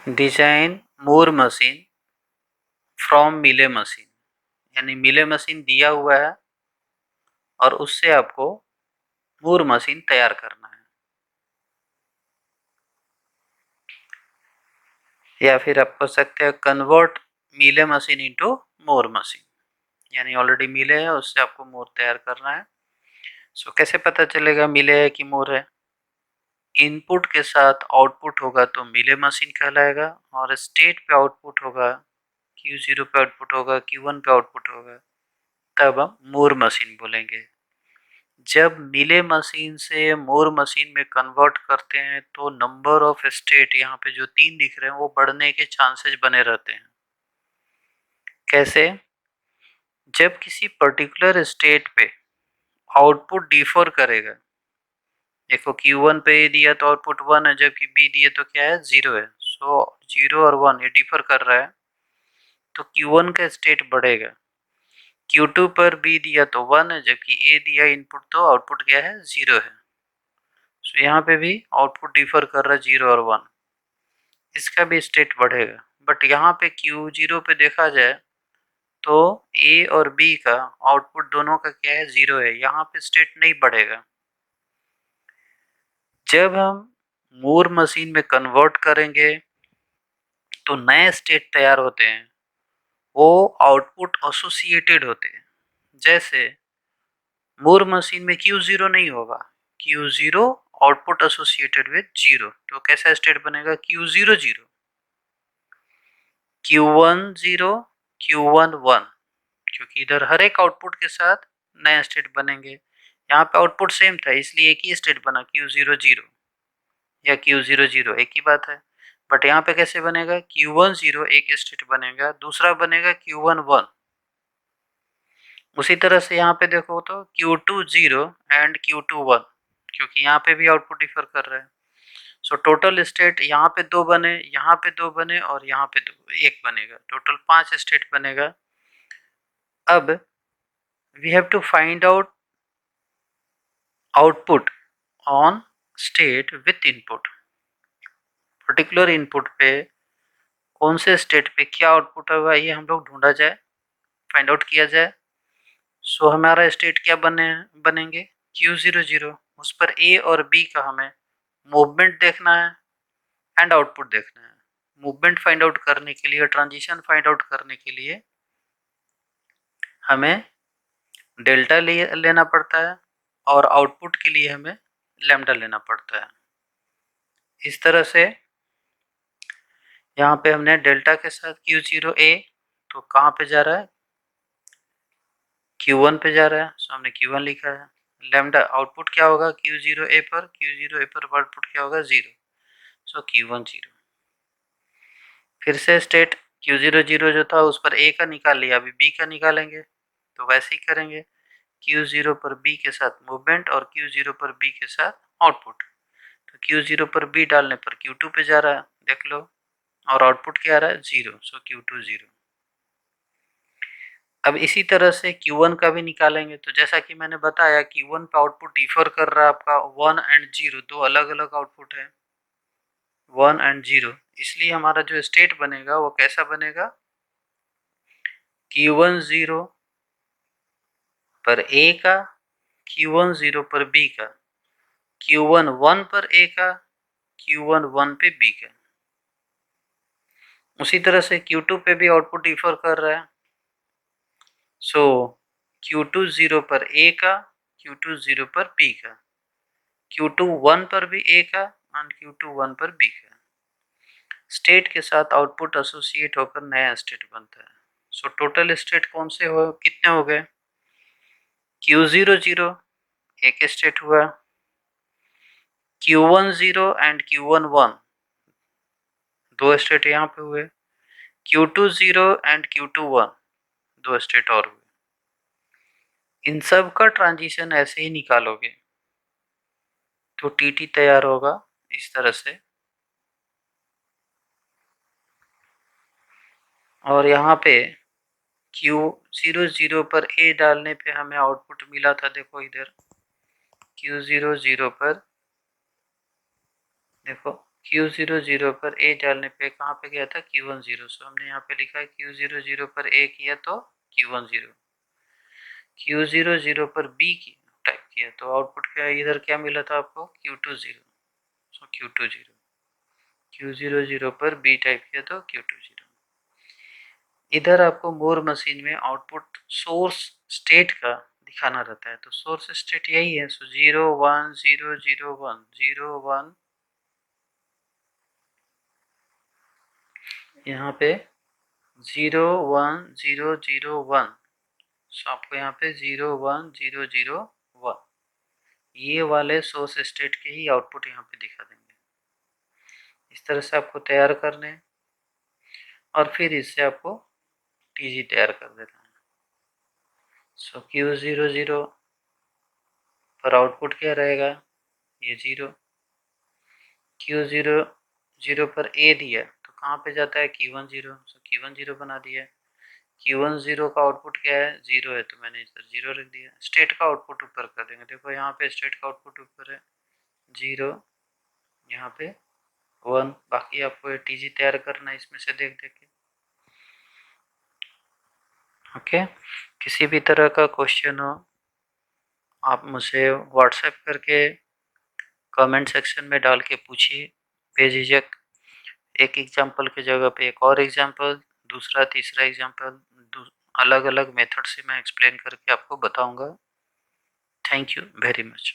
Design Moore machine from मिले machine, यानी मिले मशीन दिया हुआ है और उससे आपको मूर मशीन तैयार करना है। या फिर आप कह सकते हैं कन्वर्ट मिले मशीन इनटू मूर मशीन, यानी ऑलरेडी मिले है उससे आपको मूर तैयार करना है। सो कैसे पता चलेगा मिले है कि मूर है? इनपुट के साथ आउटपुट होगा तो मिले मशीन कहलाएगा, और स्टेट पे आउटपुट होगा, Q0 पे आउटपुट होगा, Q1 पे आउटपुट होगा, तब हम मूर मशीन बोलेंगे। जब मिले मशीन से मूर मशीन में कन्वर्ट करते हैं तो नंबर ऑफ स्टेट, यहाँ पे जो 3 दिख रहे हैं, वो बढ़ने के चांसेस बने रहते हैं। कैसे? जब किसी पर्टिकुलर स्टेट पे आउटपुट डिफर करेगा, देखो Q1 पे ए दिया तो आउटपुट 1 है, जबकि B दिया तो क्या है 0 है। सो 0 और 1 ये डिफर कर रहा है, तो Q1 का स्टेट बढ़ेगा। Q2 पर B दिया तो 1 है, जबकि A दिया इनपुट तो आउटपुट क्या है 0 है। सो यहाँ पे भी आउटपुट डिफर कर रहा है 0 और 1, इसका भी स्टेट बढ़ेगा। बट यहाँ पे Q0 पे देखा जाए तो A और B का आउटपुट दोनों का क्या है 0 है, यहाँ पे स्टेट नहीं बढ़ेगा। जब हम मूर मशीन में कन्वर्ट करेंगे तो नए स्टेट तैयार होते हैं, वो आउटपुट एसोसिएटेड होते हैं। जैसे मूर मशीन में Q0 नहीं होगा, Q0 आउटपुट एसोसिएटेड विद 0, तो कैसा स्टेट बनेगा Q0 0, Q1 0, Q1 1, क्योंकि इधर हर एक आउटपुट के साथ नया स्टेट बनेंगे। यहाँ पे आउटपुट सेम था इसलिए एक ही स्टेट बना Q0 0 या Q0 0, एक ही बात है। बट यहाँ पे कैसे बनेगा Q1 0 एक स्टेट बनेगा, दूसरा बनेगा Q1 1। उसी तरह से यहाँ पे देखो तो Q2 0 एंड Q2 1, क्योंकि यहाँ पे भी आउटपुट डिफर कर रहा है। सो टोटल स्टेट यहाँ पे 2 बने, यहाँ पे 2 बने और यहाँ पे 1 बनेगा, टोटल 5 स्टेट बनेगा। अब we have to find out output on state with input. Particular input पे कौन से स्टेट पे क्या आउटपुट होगा ये हम लोग ढूंढा जाए, फाइंड आउट किया जाए। सो हमारा स्टेट क्या बनेंगे Q0 0, उस पर A और B का हमें मूवमेंट देखना है एंड आउटपुट देखना है। मूवमेंट फाइंड आउट करने के लिए, ट्रांजिशन फाइंड आउट करने के लिए हमें डेल्टा लेना पड़ता है और आउटपुट के लिए हमें लैम्डा लेना पड़ता है। इस तरह से यहाँ पे हमने डेल्टा के साथ Q0 A, तो कहाँ पे जा रहा है Q1 पे जा रहा है, सो हमने Q1 लिखा है। लैम्डा आउटपुट क्या होगा Q0 A पर, Q0 A पर आउटपुट क्या होगा 0, सो Q1 0। फिर से स्टेट Q0 0 जो था उस पर A का निकाल लिया, अभी B का निकालेंगे, तो वैसे ही करेंगे। Q0 पर B के साथ मूवमेंट और Q0 पर B के साथ आउटपुट, तो Q0 पर B डालने पर Q2 पे जा रहा है, देख लो, और आउटपुट क्या आ रहा है 0, सो Q2 0। अब इसी तरह से Q1 का भी निकालेंगे, तो जैसा कि मैंने बताया Q1 पे आउटपुट डिफर कर रहा है आपका 1 एंड 0, दो अलग अलग आउटपुट है 1 एंड 0, इसलिए हमारा जो स्टेट बनेगा वो कैसा बनेगा Q1 0 पर A का, Q1 0 पर B का, Q1 1 पर A का, Q1 1 पे B का। उसी तरह से Q2 पे भी आउटपुट डिफर कर रहा है, सो Q2 0 पर A का, Q2 0 पर B का, Q2 1 पर भी A का और Q2 1 पर B का। स्टेट के साथ आउटपुट एसोसिएट होकर नया स्टेट बनता है। सो टोटल स्टेट कौन से हो, कितने हो गए Q0 0 एक स्टेट हुआ, Q1 0 एंड Q1 1 दो स्टेट यहाँ पे हुए, Q2 0 एंड Q2 1 दो स्टेट और हुए। इन सब का ट्रांजिशन ऐसे ही निकालोगे तो टीटी तैयार होगा इस तरह से। और यहाँ पे Q0 0 पर A डालने पे हमें आउटपुट मिला था, देखो इधर Q0 0 पर देखो Q00 पर A डालने पे कहाँ पे गया था Q10, सो हमने यहाँ पे लिखा है Q00 पर A किया तो Q10, Q00 पर B की टाइप किया तो आउटपुट क्या इधर क्या मिला था आपको Q20, सो Q20, Q00 पर B टाइप किया तो Q20। इधर आपको मोर मशीन में आउटपुट सोर्स स्टेट का दिखाना रहता है, तो सोर्स स्टेट यही है, सो 0 1 0 0 1 0 1, यहाँ पे 0 1 0 0 1, सो आपको यहाँ पे 0 1 0 0 1 ये वाले सोर्स स्टेट के ही आउटपुट यहाँ पे दिखा देंगे। इस तरह से आपको तैयार करने हैं और फिर इससे आपको टीजी तैयार कर देना है। सो Q00 पर आउटपुट क्या रहेगा, ये 0, Q00 पर A दिया तो कहाँ पे जाता है Q10, सो Q10 बना दिया। Q10 का आउटपुट क्या है 0 है, तो मैंने इधर 0 रख दिया। स्टेट का आउटपुट ऊपर कर देंगे, देखो यहाँ पे स्टेट का आउटपुट ऊपर है 0, यहाँ पे 1, बाकी आपको ये टीजी तैयार करना है इसमें से देख देख के। ओके, किसी भी तरह का क्वेश्चन हो आप मुझे व्हाट्सएप करके कमेंट सेक्शन में डाल के पूछिए बेझिझक। एक एग्जाम्पल की जगह पे एक और एग्जाम्पल, दूसरा तीसरा एग्जाम्पल, अलग अलग मेथड से मैं एक्सप्लेन करके आपको बताऊंगा। Thank you very much.